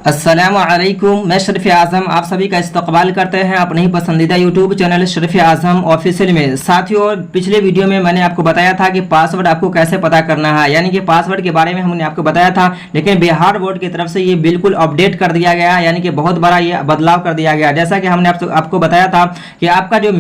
अस्सलामुअलैकुम, मैं शरीफ आज़म आप सभी का इस्तकबाल करते हैं अपने ही पसंदीदा यूट्यूब चैनल शरीफ आज़म ऑफिशियल में। साथियों, पिछले वीडियो में मैंने आपको बताया था कि पासवर्ड आपको कैसे पता करना है, यानी कि पासवर्ड के बारे में हमने आपको बताया था, लेकिन बिहार बोर्ड की तरफ से ये बिल्कुल अपडेट कर दिया गया, यानी कि बहुत बड़ा ये बदलाव कर दिया गया। जैसा कि हमने आपको बताया था कि आपका जो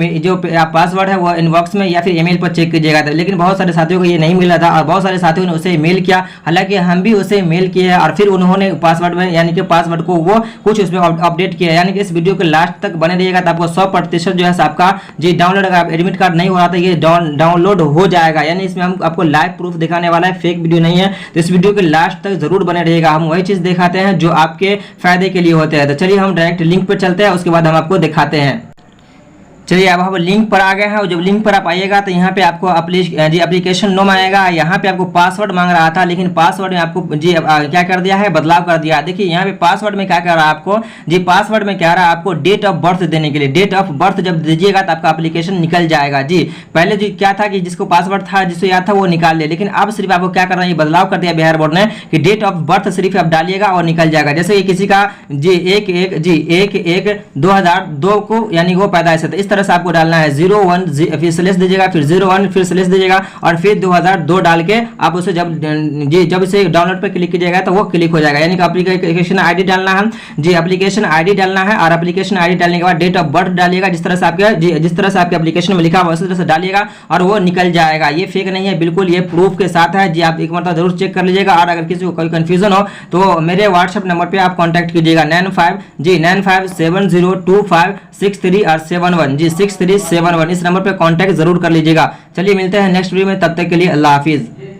पासवर्ड है वो इनबॉक्स में या फिर ईमेल पर चेक कीजिएगा, लेकिन बहुत सारे साथियों को ये नहीं मिला था और बहुत सारे साथियों ने उसे मेल किया। हालांकि हम भी उसे मेल किए हैं और फिर उन्होंने पासवर्ड में यानी कि पासवर्ड को वो कुछ उसमें अपडेट किया। यानी कि इस वीडियो के लास्ट तक बने रहिएगा तो आपको 100% जो है आपका जी डाउनलोड, अगर एडमिट कार्ड नहीं हो रहा था ये डाउनलोड हो जाएगा। यानी इसमें हम आपको लाइव प्रूफ दिखाने वाला है, फेक वीडियो नहीं है। तो इस वीडियो के लास्ट तक जरूर बने रहिएगा, हम वही चीज दिखाते हैं जो आपके फायदे के लिए होते हैं। तो चलिए हम डायरेक्ट लिंक पर चलते हैं, उसके बाद हम आपको दिखाते हैं। चलिए अब हम लिंक पर आ गए हैं और जब लिंक पर आप आइएगा तो यहाँ पे आपको एप्लीकेशन नो आएगा। यहाँ पे आपको पासवर्ड मांग रहा था, लेकिन पासवर्ड में आपको क्या कर दिया है, बदलाव कर दिया। देखिए यहाँ पे पासवर्ड में क्या कर रहा है आपको, पासवर्ड में क्या रहा है आपको डेट ऑफ बर्थ देने के लिए। डेट ऑफ बर्थ जब दीजिएगा तो आपका एप्लीकेशन निकल जाएगा। जी पहले जो क्या था कि जिसको पासवर्ड था, जिसको याद था वो निकाल ले, लेकिन अब सिर्फ आपको क्या करना है, बदलाव कर दिया बिहार बोर्ड ने कि डेट ऑफ बर्थ सिर्फ आप डालिएगा और निकल जाएगा। जैसे किसी का 1/1/2002 को यानी वो पैदाइश है, इस तरह से आपको डालना है 01 फिर स्लैश दीजिएगा, फिर 01 फिर स्लैश दीजिएगा और फिर 2002 डाल के आप उसे जब इसे डाउनलोड पर क्लिक कीजिएगा तो वो क्लिक हो जाएगा। यानी कि एप्लीकेशन आईडी डालना है, एप्लीकेशन आईडी डालना है और एप्लीकेशन आईडी डालने के बाद डेट ऑफ बर्थ डालिएगा, जिस तरह से आपके एप्लीकेशन में लिखा हुआ उसी तरह से डालिएगा और वो निकल जाएगा। ये फेक नहीं है, बिल्कुल ये प्रूफ के साथ है। जी आप एक बार जरूर चेक कर लीजिएगा और अगर किसी को कोई कंफ्यूजन हो तो मेरे व्हाट्सएप नंबर पे आप कांटेक्ट कीजिएगा 95702563 और 71 6371। इस नंबर पे कांटेक्ट जरूर कर लीजिएगा। चलिए मिलते हैं नेक्स्ट वीडियो में, तब तक के लिए अल्लाह हाफिज।